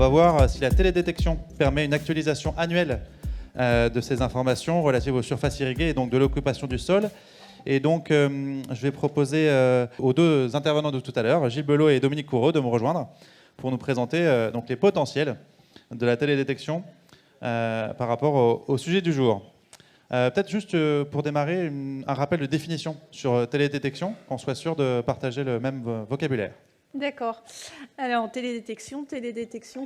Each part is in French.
va voir si la télédétection permet une actualisation annuelle de ces informations relatives aux surfaces irriguées et donc de l'occupation du sol. Et donc, je vais proposer aux deux intervenants de tout à l'heure, Gilles Belot et Dominique Coureau, de me rejoindre pour nous présenter donc les potentiels de la télédétection par rapport au sujet du jour. Peut-être juste pour démarrer, un rappel de définition sur télédétection, qu'on soit sûr de partager le même vocabulaire. D'accord. Alors, télédétection,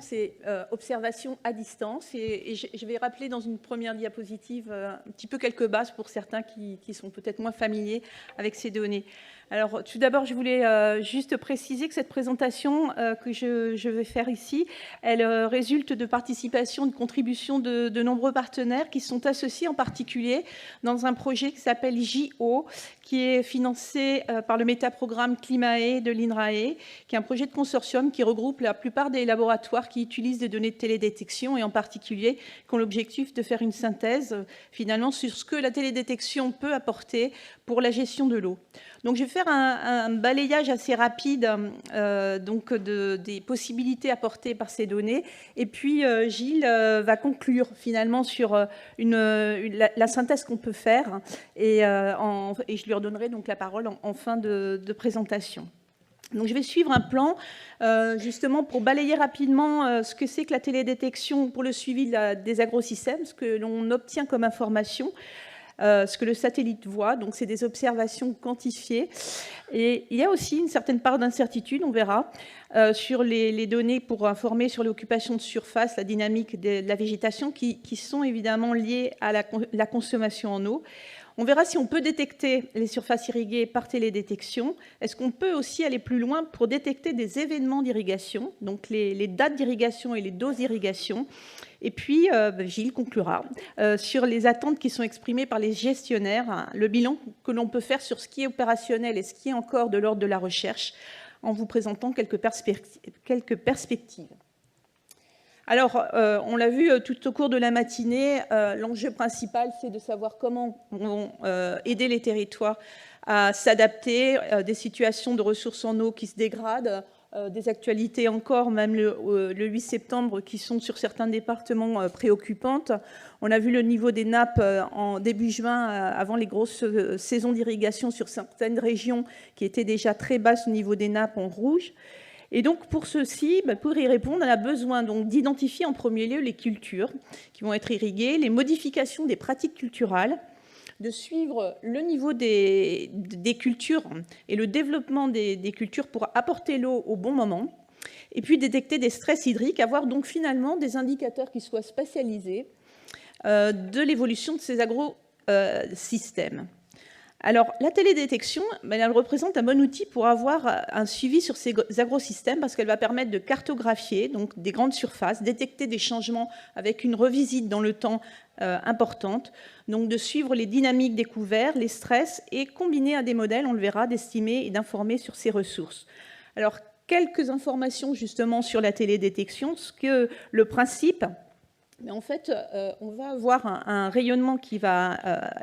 c'est observation à distance. Et je vais rappeler dans une première diapositive un petit peu quelques bases pour certains qui sont peut-être moins familiers avec ces données. Alors, tout d'abord, je voulais juste préciser que cette présentation que je vais faire ici, elle résulte de participation, de contribution de nombreux partenaires qui sont associés en particulier dans un projet qui s'appelle JO, qui est financé par le métaprogramme Climae de l'INRAE, qui est un projet de consortium qui regroupe la plupart des laboratoires qui utilisent des données de télédétection et en particulier qui ont l'objectif de faire une synthèse finalement sur ce que la télédétection peut apporter pour la gestion de l'eau. Donc je vais faire un balayage assez rapide des possibilités apportées par ces données et puis Gilles va conclure finalement sur la synthèse qu'on peut faire et je lui redonnerai donc la parole en fin de présentation. Donc, je vais suivre un plan justement pour balayer rapidement ce que c'est que la télédétection pour le suivi des agrosystèmes, ce que l'on obtient comme information, ce que le satellite voit. Donc, c'est des observations quantifiées. Et il y a aussi une certaine part d'incertitude, on verra, sur les données pour informer sur l'occupation de surface, la dynamique de la végétation qui sont évidemment liées à la consommation en eau. On verra si on peut détecter les surfaces irriguées par télédétection. Est-ce qu'on peut aussi aller plus loin pour détecter des événements d'irrigation, donc les dates d'irrigation et les doses d'irrigation. Et puis, Gilles conclura sur les attentes qui sont exprimées par les gestionnaires, hein, le bilan que l'on peut faire sur ce qui est opérationnel et ce qui est encore de l'ordre de la recherche, en vous présentant quelques perspectives. Alors, on l'a vu tout au cours de la matinée, l'enjeu principal, c'est de savoir comment aider les territoires à s'adapter à des situations de ressources en eau qui se dégradent, des actualités encore, même le 8 septembre, qui sont sur certains départements préoccupantes. On a vu le niveau des nappes en début juin, avant les grosses saisons d'irrigation sur certaines régions qui étaient déjà très basses au niveau des nappes en rouge. Et donc, pour ceci, pour y répondre, on a besoin d'identifier en premier lieu les cultures qui vont être irriguées, les modifications des pratiques culturales, de suivre le niveau des cultures et le développement des cultures pour apporter l'eau au bon moment, et puis détecter des stress hydriques, avoir donc finalement des indicateurs qui soient spatialisés de l'évolution de ces agrosystèmes. Alors, la télédétection, elle représente un bon outil pour avoir un suivi sur ces agrosystèmes parce qu'elle va permettre de cartographier donc, des grandes surfaces, détecter des changements avec une revisite dans le temps importante, donc de suivre les dynamiques des couverts, les stress et combiner à des modèles, on le verra, d'estimer et d'informer sur ces ressources. Alors, quelques informations justement sur la télédétection, ce que le principe... Mais en fait, on va avoir un rayonnement qui va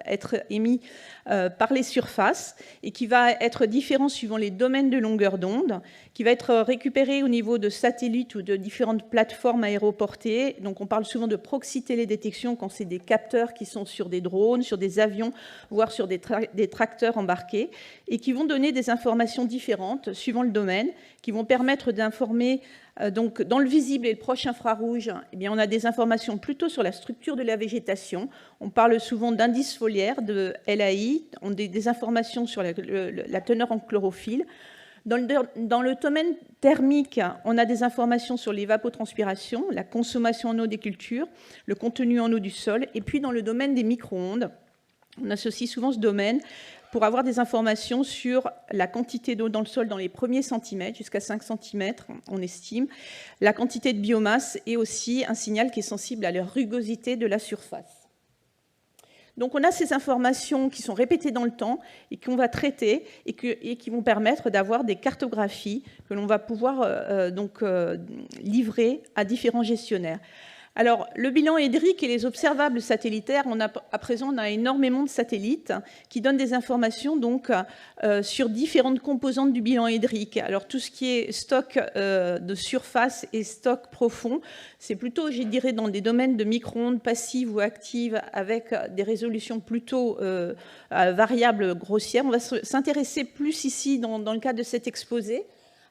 être émis par les surfaces et qui va être différent suivant les domaines de longueur d'onde, qui va être récupéré au niveau de satellites ou de différentes plateformes aéroportées. Donc, on parle souvent de proxy télédétection quand c'est des capteurs qui sont sur des drones, sur des avions, voire sur des tracteurs embarqués, et qui vont donner des informations différentes suivant le domaine, qui vont permettre d'informer. Donc, dans le visible et le proche infrarouge, eh bien, on a des informations plutôt sur la structure de la végétation. On parle souvent d'indice foliaire, de LAI, on a des informations sur la teneur en chlorophylle. Dans le domaine thermique, on a des informations sur l'évapotranspiration, la consommation en eau des cultures, le contenu en eau du sol. Et puis, dans le domaine des micro-ondes, on associe souvent ce domaine pour avoir des informations sur la quantité d'eau dans le sol dans les premiers centimètres, jusqu'à 5 cm, on estime, la quantité de biomasse et aussi un signal qui est sensible à la rugosité de la surface. Donc on a ces informations qui sont répétées dans le temps et qu'on va traiter et qui vont permettre d'avoir des cartographies que l'on va pouvoir livrer à différents gestionnaires. Alors, le bilan hydrique et les observables satellitaires, à présent, on a énormément de satellites qui donnent des informations donc, sur différentes composantes du bilan hydrique. Alors, tout ce qui est stock de surface et stock profond, c'est plutôt, je dirais, dans des domaines de micro-ondes passives ou actives avec des résolutions plutôt variables grossières. On va s'intéresser plus ici, dans le cadre de cet exposé,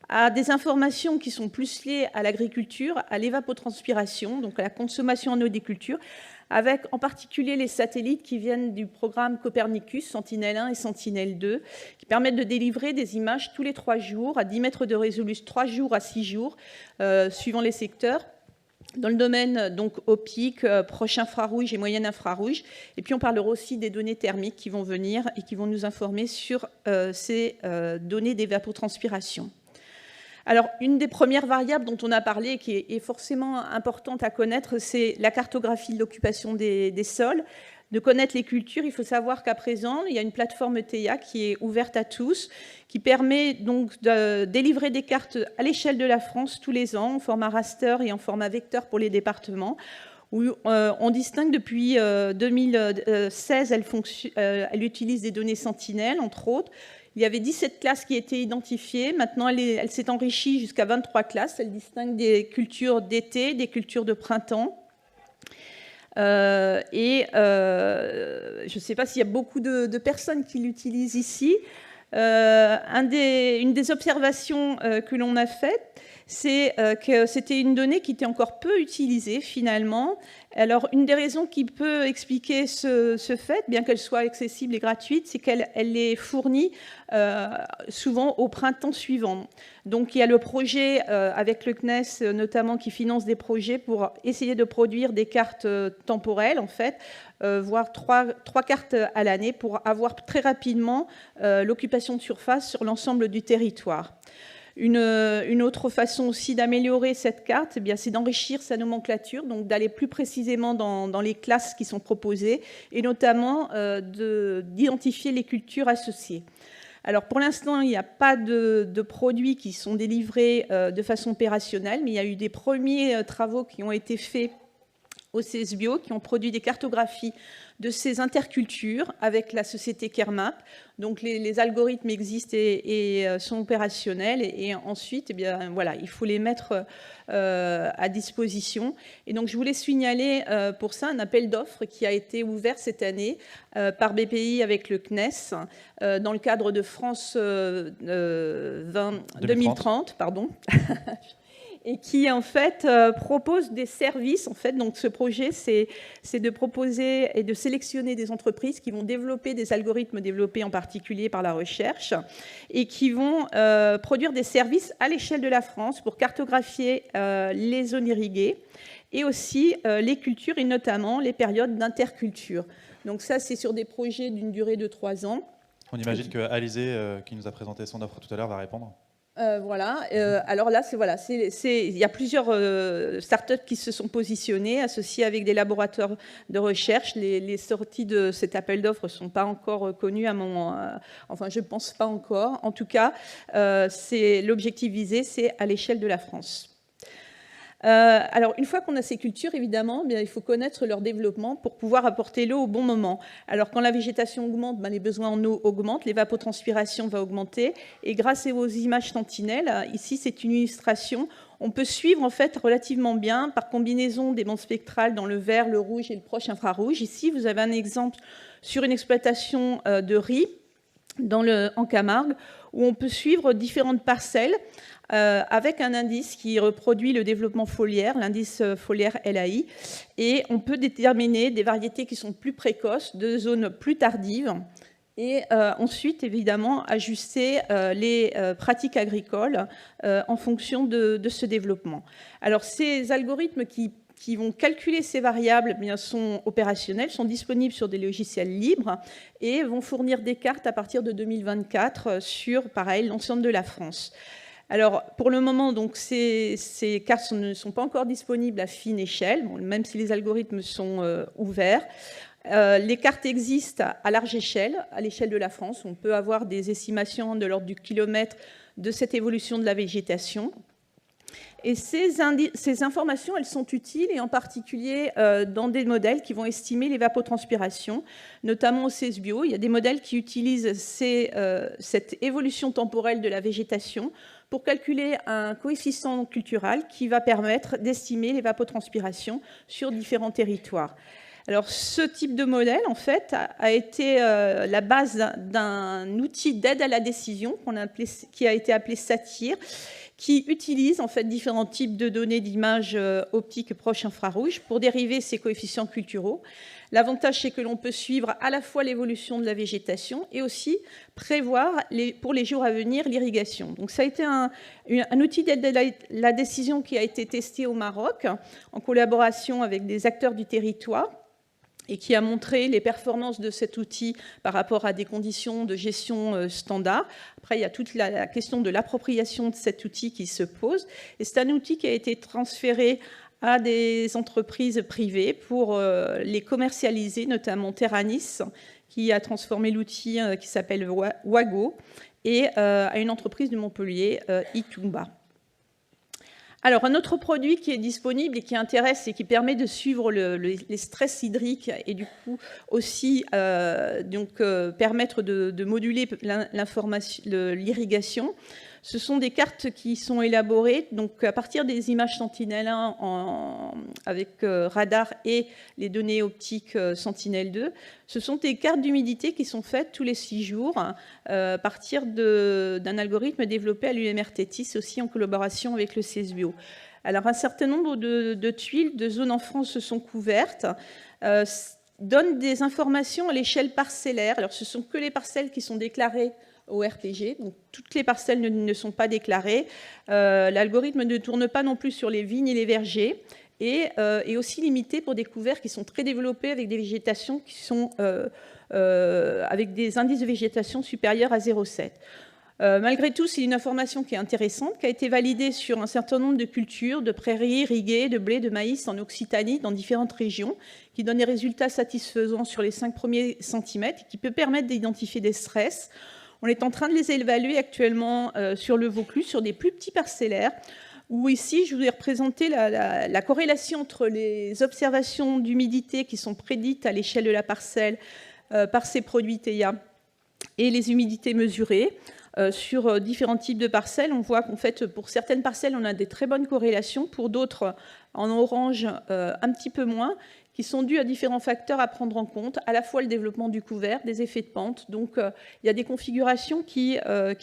à des informations qui sont plus liées à l'agriculture, à l'évapotranspiration, donc à la consommation en eau des cultures, avec en particulier les satellites qui viennent du programme Copernicus, Sentinelle-1 et Sentinelle-2, qui permettent de délivrer des images tous les 3 jours, à 10 mètres de résolution, 3 jours à 6 jours, suivant les secteurs, dans le domaine donc optique, proche infrarouge et moyenne infrarouge. Et puis on parlera aussi des données thermiques qui vont venir et qui vont nous informer sur ces données d'évapotranspiration. Alors, une des premières variables dont on a parlé, qui est forcément importante à connaître, c'est la cartographie de l'occupation des sols. De connaître les cultures, il faut savoir qu'à présent, il y a une plateforme ETEA qui est ouverte à tous, qui permet donc de délivrer des cartes à l'échelle de la France tous les ans, en format raster et en format vecteur pour les départements, où on distingue depuis 2016, elle utilise des données Sentinelle, entre autres. Il y avait 17 classes qui étaient identifiées. Maintenant, elle s'est enrichie jusqu'à 23 classes. Elle distingue des cultures d'été, des cultures de printemps. Je ne sais pas s'il y a beaucoup de personnes qui l'utilisent ici. Une des observations que l'on a faites, c'est que c'était une donnée qui était encore peu utilisée finalement. Alors, une des raisons qui peut expliquer ce fait, bien qu'elle soit accessible et gratuite, c'est qu'elle est fournie souvent au printemps suivant. Donc, il y a le projet avec le CNES notamment qui finance des projets pour essayer de produire des cartes temporelles, en fait, voire trois cartes à l'année pour avoir très rapidement l'occupation de surface sur l'ensemble du territoire. Une autre façon aussi d'améliorer cette carte, c'est d'enrichir sa nomenclature, donc d'aller plus précisément dans les classes qui sont proposées, et notamment d'identifier les cultures associées. Alors pour l'instant, il n'y a pas de produits qui sont délivrés de façon opérationnelle, mais il y a eu des premiers travaux qui ont été faits au CSBio, qui ont produit des cartographies de ces intercultures avec la société Kermap. Donc les algorithmes existent et sont opérationnels. Et ensuite, voilà, il faut les mettre à disposition. Et donc je voulais signaler pour ça un appel d'offres qui a été ouvert cette année par BPI avec le CNES dans le cadre de France 2030. Pardon. Et qui en fait propose des services. En fait, donc ce projet, c'est de proposer et de sélectionner des entreprises qui vont développer des algorithmes développés en particulier par la recherche et qui vont produire des services à l'échelle de la France pour cartographier les zones irriguées et aussi les cultures et notamment les périodes d'interculture. Donc ça, c'est sur des projets d'une durée de 3 ans. On imagine que Alizé, qui nous a présenté son offre tout à l'heure, va répondre. Voilà. Alors là, il y a plusieurs startups qui se sont positionnées, associées avec des laboratoires de recherche. Les sorties de cet appel d'offres ne sont pas encore connues enfin, je ne pense pas encore. En tout cas, l'objectif visé, c'est à l'échelle de la France. Alors, une fois qu'on a ces cultures, évidemment, il faut connaître leur développement pour pouvoir apporter l'eau au bon moment. Alors, quand la végétation augmente, les besoins en eau augmentent, l'évapotranspiration va augmenter. Et grâce aux images Sentinelle, ici, c'est une illustration, on peut suivre en fait relativement bien par combinaison des bandes spectrales dans le vert, le rouge et le proche infrarouge. Ici, vous avez un exemple sur une exploitation de riz en Camargue, où on peut suivre différentes parcelles avec un indice qui reproduit le développement foliaire, l'indice foliaire LAI, et on peut déterminer des variétés qui sont plus précoces, de zones plus tardives, et ensuite, évidemment, ajuster les pratiques agricoles en fonction de ce développement. Alors, ces algorithmes qui vont calculer ces variables sont opérationnels, sont disponibles sur des logiciels libres et vont fournir des cartes à partir de 2024 sur, pareil, l'ensemble de la France. Alors, pour le moment, donc, ces cartes ne sont pas encore disponibles à fine échelle, même si les algorithmes sont ouverts. Les cartes existent à large échelle, à l'échelle de la France. On peut avoir des estimations de l'ordre du kilomètre de cette évolution de la végétation. Et ces informations, elles sont utiles, et en particulier dans des modèles qui vont estimer l'évapotranspiration, notamment au CESBio. Il y a des modèles qui utilisent cette évolution temporelle de la végétation pour calculer un coefficient cultural qui va permettre d'estimer l'évapotranspiration sur différents territoires. Alors, ce type de modèle, en fait, a été la base d'un outil d'aide à la décision qui a été appelé SATIR, qui utilise en fait différents types de données d'images optiques proches infrarouges pour dériver ces coefficients culturaux. L'avantage, c'est que l'on peut suivre à la fois l'évolution de la végétation et aussi prévoir pour les jours à venir l'irrigation. Donc ça a été un outil d'aide à la décision qui a été testé au Maroc en collaboration avec des acteurs du territoire, et qui a montré les performances de cet outil par rapport à des conditions de gestion standard. Après, il y a toute la question de l'appropriation de cet outil qui se pose. Et c'est un outil qui a été transféré à des entreprises privées pour les commercialiser, notamment Terranis, qui a transformé l'outil qui s'appelle Wago, et à une entreprise de Montpellier, Itumba. Alors, un autre produit qui est disponible et qui intéresse et qui permet de suivre les stress hydriques et du coup aussi permettre de moduler l'irrigation, ce sont des cartes qui sont élaborées donc, à partir des images Sentinel-1 avec radar et les données optiques Sentinel-2. Ce sont des cartes d'humidité qui sont faites tous les 6 jours à partir d'un algorithme développé à l'UMR-TETIS, aussi en collaboration avec le CESBio. Alors, un certain nombre de tuiles, de zones en France se sont couvertes, donnent des informations à l'échelle parcellaire. Alors, ce ne sont que les parcelles qui sont déclarées au RPG, donc toutes les parcelles ne sont pas déclarées. L'algorithme ne tourne pas non plus sur les vignes et les vergers, et est aussi limité pour des couverts qui sont très développés avec des végétations qui sont avec des indices de végétation supérieurs à 0,7. Malgré tout, c'est une information qui est intéressante, qui a été validée sur un certain nombre de cultures, de prairies irriguées, de blé, de maïs en Occitanie, dans différentes régions, qui donne des résultats satisfaisants sur les 5 premiers centimètres, qui peut permettre d'identifier des stress. On est en train de les évaluer actuellement sur le Vaucluse, sur des plus petits parcellaires, où ici, je vous ai représenté la corrélation entre les observations d'humidité qui sont prédites à l'échelle de la parcelle par ces produits TEIA et les humidités mesurées. Sur différents types de parcelles, on voit qu'en fait, pour certaines parcelles, on a des très bonnes corrélations, pour d'autres, en orange, un petit peu moins, qui sont dus à différents facteurs à prendre en compte, à la fois le développement du couvert, des effets de pente. Donc, il y a des configurations qui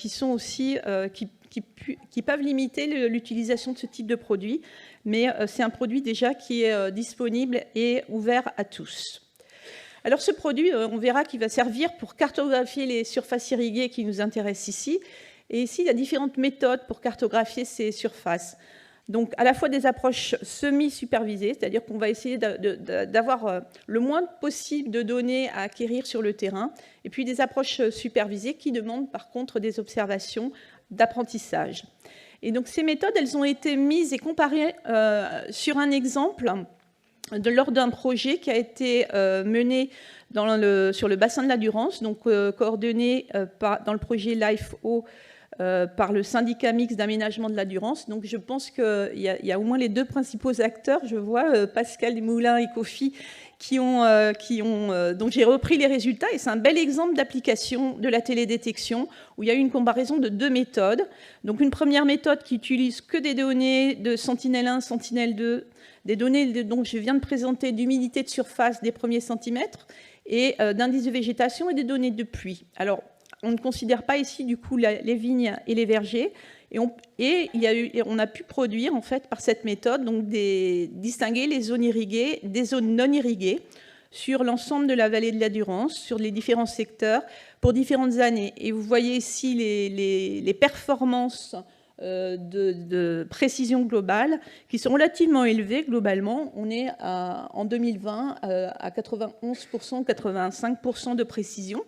sont aussi, qui peuvent limiter l'utilisation de ce type de produit, mais c'est un produit déjà qui est disponible et ouvert à tous. Alors, ce produit, on verra qu'il va servir pour cartographier les surfaces irriguées qui nous intéressent ici. Et ici, il y a différentes méthodes pour cartographier ces surfaces. Donc, à la fois des approches semi-supervisées, c'est-à-dire qu'on va essayer d'avoir le moins possible de données à acquérir sur le terrain, et puis des approches supervisées qui demandent par contre des observations d'apprentissage. Et donc, ces méthodes, elles ont été mises et comparées sur un exemple lors d'un projet qui a été mené sur le bassin de la Durance, donc coordonné dans le projet LIFE-O, par le syndicat mixte d'aménagement de la Durance. Donc je pense qu'il y a au moins les 2 principaux acteurs. Je vois Pascal Desmoulins et Kofi dont j'ai repris les résultats. Et c'est un bel exemple d'application de la télédétection où il y a eu une comparaison de 2 méthodes. Donc une première méthode qui utilise que des données de Sentinel-1, Sentinel-2, des données dont je viens de présenter d'humidité de surface des premiers centimètres et d'indice de végétation et des données de pluie. Alors, on ne considère pas ici, du coup, les vignes et les vergers. Et on a pu produire, en fait, par cette méthode, donc distinguer les zones irriguées des zones non irriguées sur l'ensemble de la vallée de la Durance, sur les différents secteurs, pour différentes années. Et vous voyez ici les performances de précision globale qui sont relativement élevées globalement. On est en 2020 à 91%, 85% de précision.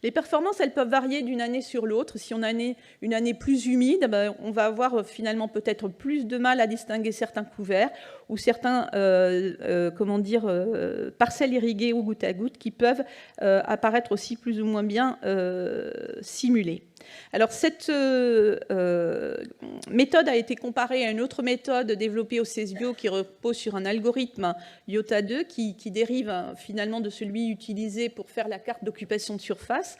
Les performances, elles peuvent varier d'une année sur l'autre. Si on a une année plus humide, on va avoir finalement peut-être plus de mal à distinguer certains couverts, ou certains parcelles irriguées au goutte à goutte qui peuvent apparaître aussi plus ou moins bien simulées. Alors cette méthode a été comparée à une autre méthode développée au CESBio qui repose sur un algorithme IOTA 2 qui dérive finalement de celui utilisé pour faire la carte d'occupation de surface.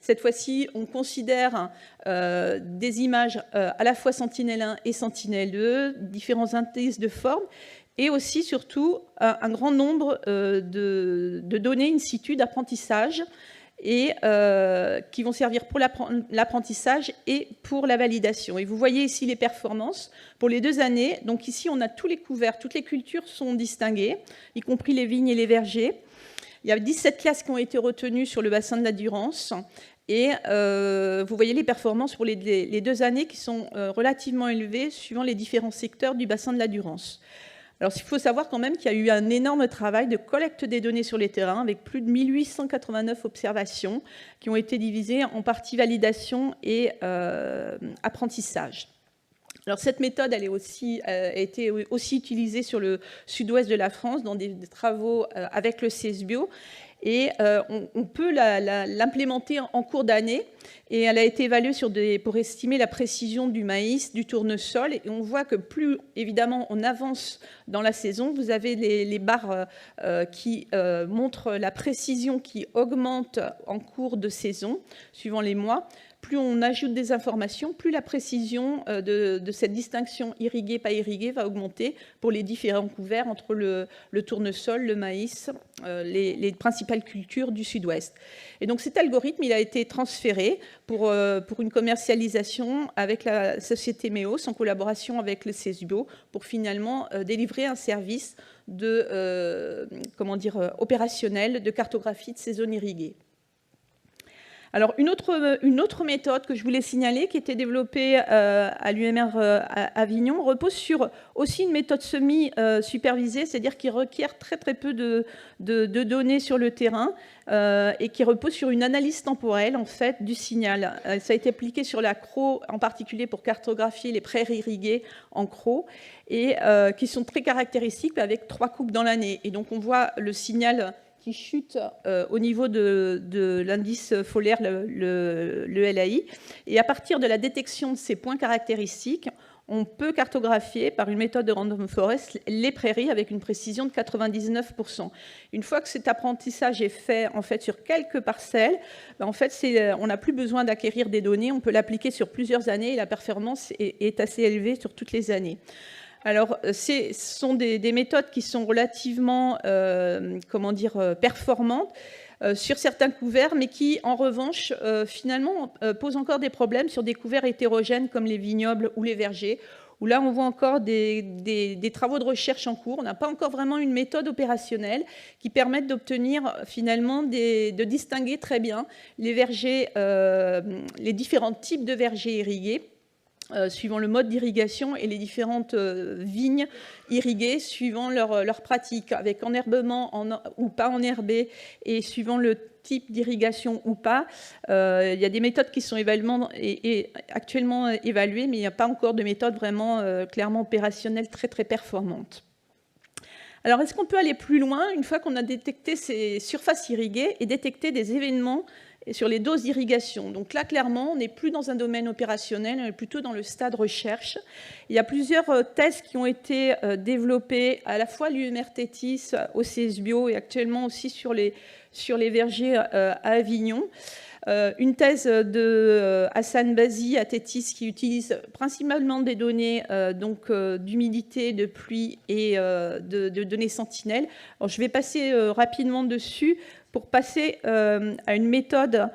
Cette fois-ci, on considère des images à la fois Sentinel-1 et Sentinel-2, différents indices de forme, et aussi, surtout, un grand nombre de données in situ d'apprentissage et qui vont servir pour l'apprentissage et pour la validation. Et vous voyez ici les performances pour les 2 années. Donc ici, on a tous les couverts, toutes les cultures sont distinguées, y compris les vignes et les vergers. Il y a 17 classes qui ont été retenues sur le bassin de la Durance. Et vous voyez les performances pour les 2 années qui sont relativement élevées suivant les différents secteurs du bassin de la Durance. Alors, il faut savoir quand même qu'il y a eu un énorme travail de collecte des données sur les terrains avec plus de 1889 observations qui ont été divisées en parties validation et apprentissage. Alors, cette méthode, elle a été aussi utilisée sur le sud-ouest de la France dans des travaux avec le CESBio. Et on peut l'implémenter en cours d'année. Et elle a été évaluée pour estimer la précision du maïs, du tournesol. Et on voit que plus, évidemment, on avance dans la saison, vous avez les barres qui montrent la précision qui augmente en cours de saison, suivant les mois. Plus on ajoute des informations, plus la précision de cette distinction irriguée-pas irriguée va augmenter pour les différents couverts entre le tournesol, le maïs, les principales cultures du sud-ouest. Et donc cet algorithme, il a été transféré pour une commercialisation avec la société MEOS en collaboration avec le CESBio pour finalement délivrer un service opérationnel de cartographie de ces zones irriguées. Alors, une autre méthode que je voulais signaler, qui était développée à l'UMR Avignon, repose sur aussi une méthode semi-supervisée, c'est-à-dire qui requiert très très peu de données sur le terrain et qui repose sur une analyse temporelle en fait du signal. Ça a été appliqué sur la CRO, en particulier pour cartographier les prairies irriguées en CRO, et qui sont très caractéristiques avec 3 coupes dans l'année. Et donc, on voit le signal qui chute au niveau de l'indice folaire, le LAI. Et à partir de la détection de ces points caractéristiques, on peut cartographier par une méthode de random forest les prairies avec une précision de 99%. Une fois que cet apprentissage est fait, en fait sur quelques parcelles, en fait, on n'a plus besoin d'acquérir des données, on peut l'appliquer sur plusieurs années et la performance est assez élevée sur toutes les années. Alors, ce sont des méthodes qui sont relativement, performantes sur certains couverts, mais qui, en revanche, finalement, posent encore des problèmes sur des couverts hétérogènes comme les vignobles ou les vergers, où là, on voit encore des travaux de recherche en cours. On n'a pas encore vraiment une méthode opérationnelle qui permette d'obtenir, finalement, de distinguer très bien les vergers, les différents types de vergers irrigués, suivant le mode d'irrigation et les différentes vignes irriguées suivant leur pratique, avec enherbement ou pas enherbé, et suivant le type d'irrigation ou pas. Il y a des méthodes qui sont actuellement évaluées, mais il n'y a pas encore de méthode vraiment clairement opérationnelle très très performante. Alors, est-ce qu'on peut aller plus loin une fois qu'on a détecté ces surfaces irriguées et détecter des événements sur les doses d'irrigation? Donc là, clairement, on n'est plus dans un domaine opérationnel, on est plutôt dans le stade recherche. Il y a plusieurs thèses qui ont été développées à la fois à l'UMR Tétis, au CESBio et actuellement aussi sur les vergers à Avignon. Une thèse de Hassan Bazi à Tétis qui utilise principalement des données d'humidité, de pluie et de données sentinelles. Alors, je vais passer rapidement dessus pour passer à une méthode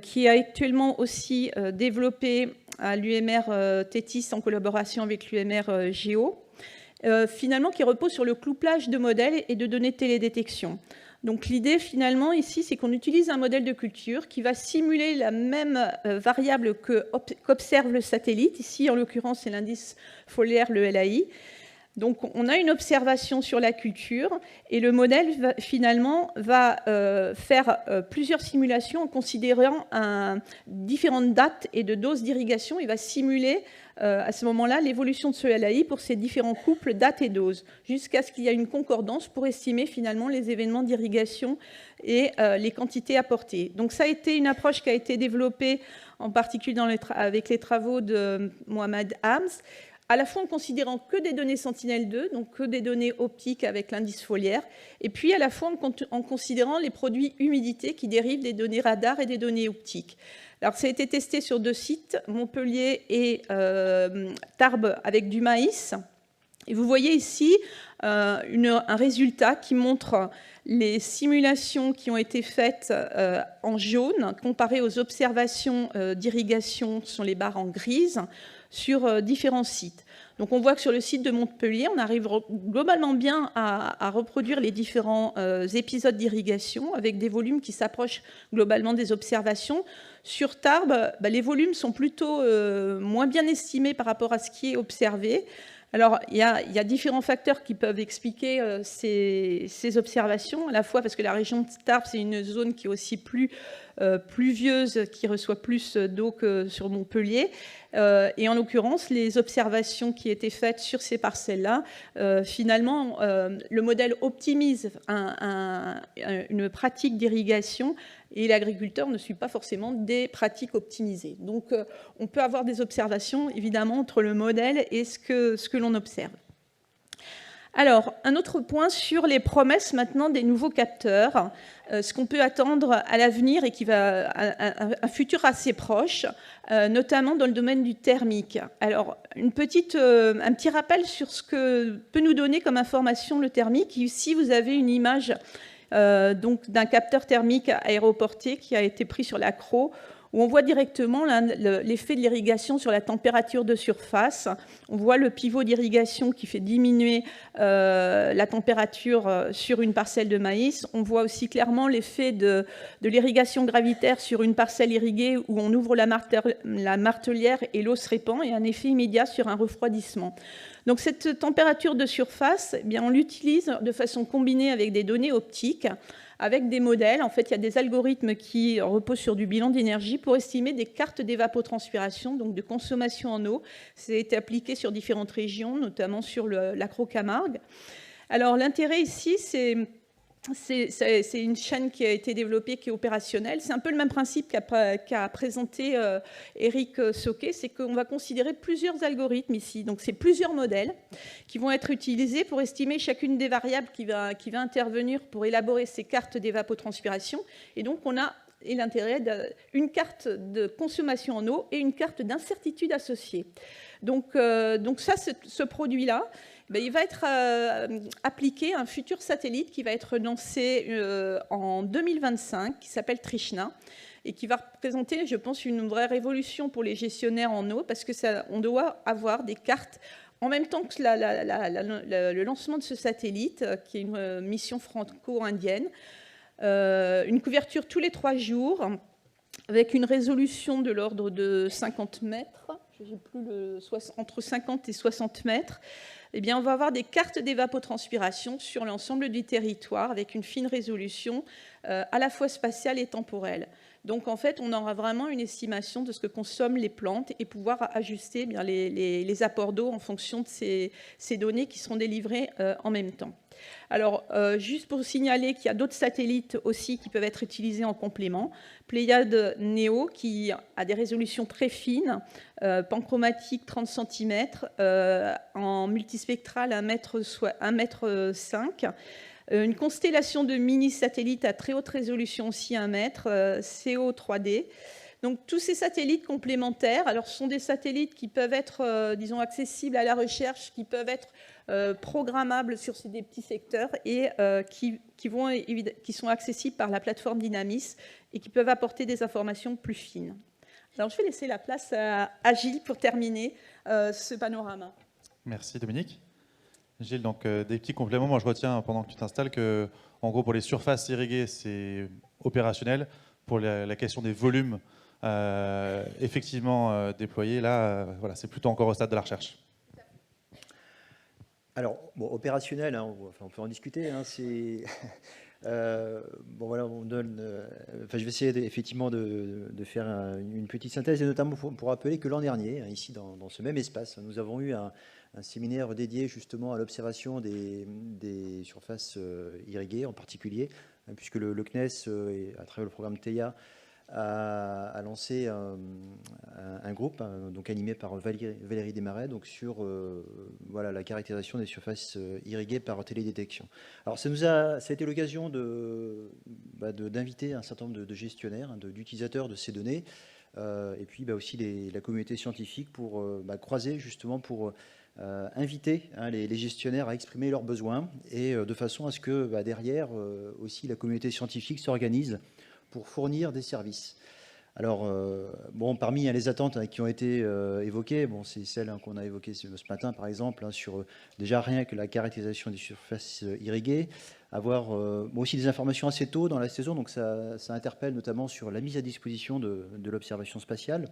qui est actuellement aussi développée à l'UMR Tétis en collaboration avec l'UMR Géo, finalement qui repose sur le couplage de modèles et de données de télédétection. Donc l'idée finalement ici, c'est qu'on utilise un modèle de culture qui va simuler la même variable qu'observe le satellite. Ici, en l'occurrence, c'est l'indice folaire, le LAI. Donc on a une observation sur la culture et le modèle finalement va faire plusieurs simulations en considérant différentes dates et de doses d'irrigation. Il va simuler à ce moment-là l'évolution de ce LAI pour ces différents couples dates et doses, jusqu'à ce qu'il y ait une concordance pour estimer finalement les événements d'irrigation et les quantités apportées. Donc ça a été une approche qui a été développée en particulier avec les travaux de Mohamed Hams, à la fois en considérant que des données Sentinel-2, donc que des données optiques avec l'indice foliaire, et puis à la fois en considérant les produits humidité qui dérivent des données radar et des données optiques. Alors ça a été testé sur 2 sites, Montpellier et Tarbes, avec du maïs. Et vous voyez ici un résultat qui montre les simulations qui ont été faites en jaune, comparées aux observations d'irrigation, ce sont les barres en grise, sur différents sites. Donc on voit que sur le site de Montpellier, on arrive globalement bien à reproduire les différents épisodes d'irrigation avec des volumes qui s'approchent globalement des observations. Sur Tarbes, les volumes sont plutôt moins bien estimés par rapport à ce qui est observé. Alors, il y a différents facteurs qui peuvent expliquer ces observations, à la fois parce que la région de Tarbes, c'est une zone qui est aussi plus pluvieuse, qui reçoit plus d'eau que sur Montpellier. Et en l'occurrence, les observations qui étaient faites sur ces parcelles-là, finalement, le modèle optimise une pratique d'irrigation et l'agriculteur ne suit pas forcément des pratiques optimisées. Donc, on peut avoir des observations, évidemment, entre le modèle et ce que l'on observe. Alors, un autre point sur les promesses maintenant des nouveaux capteurs, ce qu'on peut attendre à l'avenir et qui va un futur assez proche, notamment dans le domaine du thermique. Alors, un petit rappel sur ce que peut nous donner comme information le thermique. Ici, vous avez une image donc d'un capteur thermique aéroporté qui a été pris sur l'accro, où on voit directement l'effet de l'irrigation sur la température de surface. On voit le pivot d'irrigation qui fait diminuer la température sur une parcelle de maïs. On voit aussi clairement l'effet de l'irrigation gravitaire sur une parcelle irriguée où on ouvre la martelière et l'eau se répand, et un effet immédiat sur un refroidissement. Donc cette température de surface, eh bien, on l'utilise de façon combinée avec des données optiques, avec des modèles. En fait, il y a des algorithmes qui reposent sur du bilan d'énergie pour estimer des cartes d'évapotranspiration, donc de consommation en eau. C'est appliqué sur différentes régions, notamment sur l'Acro-Camargue. Alors l'intérêt ici, c'est une chaîne qui a été développée, qui est opérationnelle. C'est un peu le même principe qu'a présenté Eric Sauquet, c'est qu'on va considérer plusieurs algorithmes ici. Donc c'est plusieurs modèles qui vont être utilisés pour estimer chacune des variables qui va intervenir pour élaborer ces cartes d'évapotranspiration. Et donc on a l'intérêt d'une carte de consommation en eau et une carte d'incertitude associée. Donc ça, ce produit-là, il va être appliqué à un futur satellite qui va être lancé en 2025, qui s'appelle Trishna, et qui va représenter, je pense, une vraie révolution pour les gestionnaires en eau, parce qu'on doit avoir des cartes en même temps que le lancement de ce satellite, qui est une mission franco-indienne, une couverture tous les 3 jours, avec une résolution de l'ordre de 50 mètres, entre 50 et 60 mètres. Eh bien, on va avoir des cartes d'évapotranspiration sur l'ensemble du territoire avec une fine résolution à la fois spatiale et temporelle. Donc, en fait, on aura vraiment une estimation de ce que consomment les plantes et pouvoir ajuster bien, les apports d'eau en fonction de ces données qui seront délivrées en même temps. Alors, juste pour signaler qu'il y a d'autres satellites aussi qui peuvent être utilisés en complément. Pléiade Neo, qui a des résolutions très fines, panchromatique 30 cm, en multispectral 1,5 m. Une constellation de mini-satellites à très haute résolution aussi 1 mètre, CO 3D. Donc tous ces satellites complémentaires, alors ce sont des satellites qui peuvent être, disons, accessibles à la recherche, qui peuvent être programmables sur des petits secteurs et qui sont accessibles par la plateforme Dynamis et qui peuvent apporter des informations plus fines. Alors je vais laisser la place à Gilles pour terminer ce panorama. Merci Dominique. Gilles, donc des petits compléments. Moi, je retiens pendant que tu t'installes que, en gros, pour les surfaces irriguées, c'est opérationnel. Pour la question des volumes effectivement déployés, là, voilà, c'est plutôt encore au stade de la recherche. Alors, bon, opérationnel, hein, on peut en discuter. Hein, c'est bon, voilà, on donne. Enfin, je vais essayer effectivement de faire une petite synthèse, et notamment pour rappeler que l'an dernier, hein, ici dans ce même espace, nous avons eu un séminaire dédié justement à l'observation des surfaces irriguées en particulier, hein, puisque le CNES, à travers le programme TEIA, a lancé un groupe, hein, donc animé par Valérie Desmarais, donc sur voilà, la caractérisation des surfaces irriguées par télédétection. Alors ça a été l'occasion d'inviter un certain nombre de gestionnaires, hein, d'utilisateurs de ces données, et puis aussi la communauté scientifique pour croiser justement pour inviter, hein, les gestionnaires à exprimer leurs besoins, et de façon à ce que derrière aussi la communauté scientifique s'organise pour fournir des services. Alors, bon, parmi les attentes, hein, qui ont été évoquées, bon, c'est celles, hein, qu'on a évoquées ce matin, par exemple, hein, sur déjà rien que la caractérisation des surfaces irriguées, avoir bon, aussi des informations assez tôt dans la saison, donc ça interpelle notamment sur la mise à disposition de l'observation spatiale,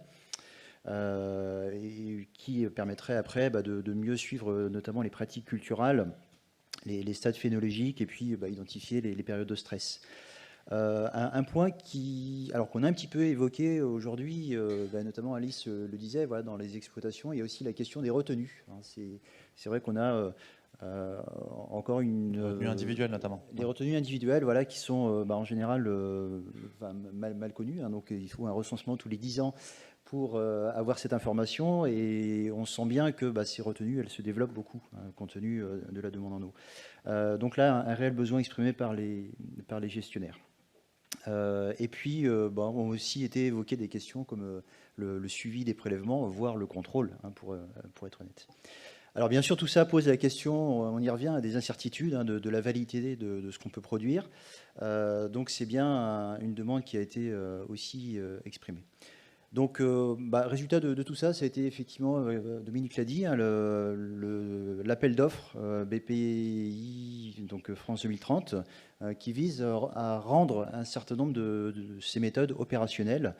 et qui permettrait après de mieux suivre notamment les pratiques culturales, les stades phénologiques, et puis identifier les périodes de stress. Un point alors qu'on a un petit peu évoqué aujourd'hui, notamment Alice le disait, voilà, dans les exploitations, il y a aussi la question des retenues. Hein, c'est vrai qu'on a encore une retenues individuelles notamment. Les retenues individuelles, voilà, qui sont en général mal connues. Hein, donc il faut un recensement tous les 10 ans pour avoir cette information, et on sent bien que ces retenues, elles se développent beaucoup, hein, compte tenu de la demande en eau. Donc là, un réel besoin exprimé par les gestionnaires. Et puis, ont aussi été évoquées des questions comme le suivi des prélèvements, voire le contrôle, hein, pour être honnête. Alors bien sûr, tout ça pose la question, on y revient, à des incertitudes, hein, de la validité de ce qu'on peut produire. Donc c'est bien une demande qui a été aussi exprimée. Donc, résultat de tout ça, ça a été effectivement, Dominique l'a dit, hein, l'appel d'offres BPI, donc France 2030, qui vise à rendre un certain nombre de ces méthodes opérationnelles.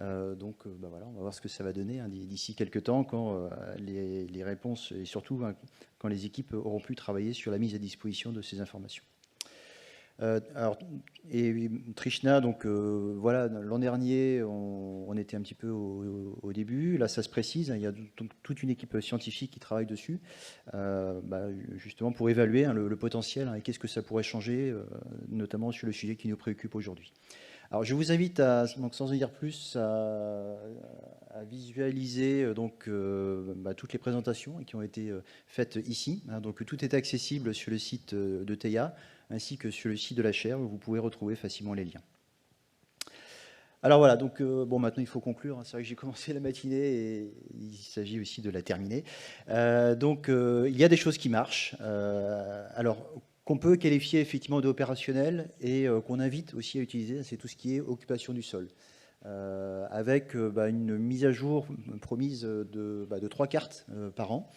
Donc, voilà, on va voir ce que ça va donner, hein, d'ici quelques temps, quand les réponses, et surtout, hein, quand les équipes auront pu travailler sur la mise à disposition de ces informations. Alors, et Trishna, donc voilà, l'an dernier, on était un petit peu au début. Là, ça se précise, hein, il y a donc toute une équipe scientifique qui travaille dessus, justement pour évaluer, hein, le potentiel, hein, et qu'est-ce que ça pourrait changer, notamment sur le sujet qui nous préoccupe aujourd'hui. Alors, je vous invite donc, sans en dire plus, à visualiser donc toutes les présentations qui ont été faites ici. Hein, donc, tout est accessible sur le site de TEIA, ainsi que sur le site de la chaire, où vous pouvez retrouver facilement les liens. Alors voilà, donc maintenant il faut conclure, hein. C'est vrai que j'ai commencé la matinée et il s'agit aussi de la terminer. Donc il y a des choses qui marchent, alors qu'on peut qualifier effectivement d'opérationnel, et qu'on invite aussi à utiliser, c'est tout ce qui est occupation du sol. Avec une mise à jour promise de 3 cartes par an.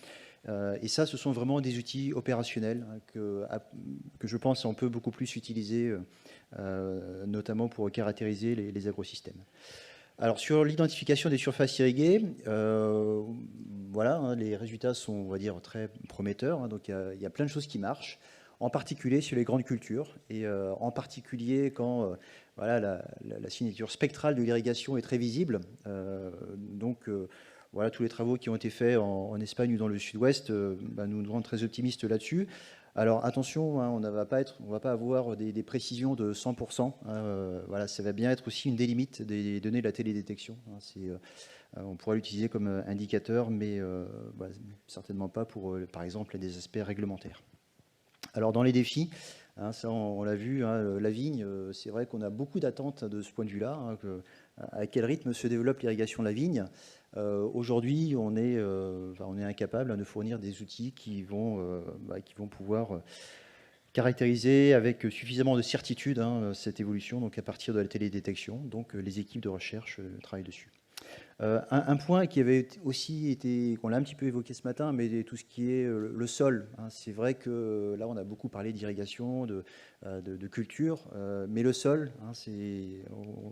Et ça, ce sont vraiment des outils opérationnels, hein, que je pense on peut beaucoup plus utiliser, notamment pour caractériser les agrosystèmes. Alors sur l'identification des surfaces irriguées, voilà, hein, les résultats sont, on va dire, très prometteurs, hein, donc il y a plein de choses qui marchent, en particulier sur les grandes cultures, et en particulier quand voilà, la signature spectrale de l'irrigation est très visible. Donc voilà, tous les travaux qui ont été faits en Espagne ou dans le sud-ouest nous rendent très optimistes là-dessus. Alors attention, hein, on ne va pas avoir des précisions de 100%. Voilà, ça va bien être aussi une des limites des données de la télédétection. Hein, on pourra l'utiliser comme indicateur, mais certainement pas pour, par exemple, des aspects réglementaires. Alors dans les défis, hein, ça on l'a vu, hein, la vigne, c'est vrai qu'on a beaucoup d'attentes de ce point de vue-là, hein, à quel rythme se développe l'irrigation de la vigne. Aujourd'hui, on est incapable de fournir des outils qui vont pouvoir caractériser avec suffisamment de certitude, hein, cette évolution, donc à partir de la télédétection. Donc les équipes de recherche travaillent dessus. Un point qui avait aussi été, qu'on l'a un petit peu évoqué ce matin, mais tout ce qui est le sol. Hein, c'est vrai que là, on a beaucoup parlé d'irrigation, de culture, mais le sol, hein,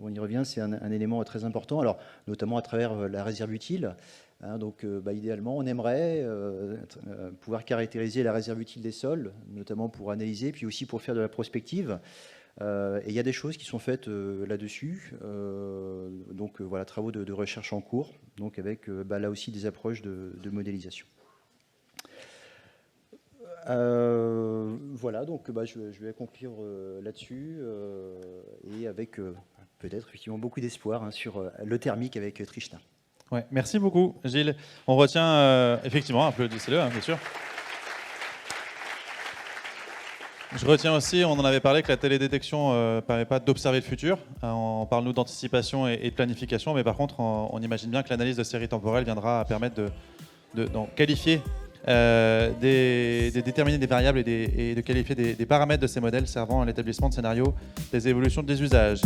on y revient, c'est un élément très important. Alors, notamment à travers la réserve utile. Hein, donc, idéalement, on aimerait pouvoir caractériser la réserve utile des sols, notamment pour analyser, puis aussi pour faire de la prospective. Et il y a des choses qui sont faites là-dessus, donc voilà, travaux de recherche en cours, donc avec là aussi des approches de modélisation. Voilà, donc je vais conclure là-dessus et avec peut-être effectivement beaucoup d'espoir sur le thermique avec Trishna. Ouais, merci beaucoup, Gilles. On retient effectivement, applaudissez-le, hein, bien sûr. Je retiens aussi, on en avait parlé, que la télédétection ne permet pas d'observer le futur. On parle, nous, d'anticipation et de planification, mais par contre, on imagine bien que l'analyse de séries temporelles viendra permettre de qualifier, de déterminer des variables et de qualifier des paramètres de ces modèles servant à l'établissement de scénarios des évolutions des usages.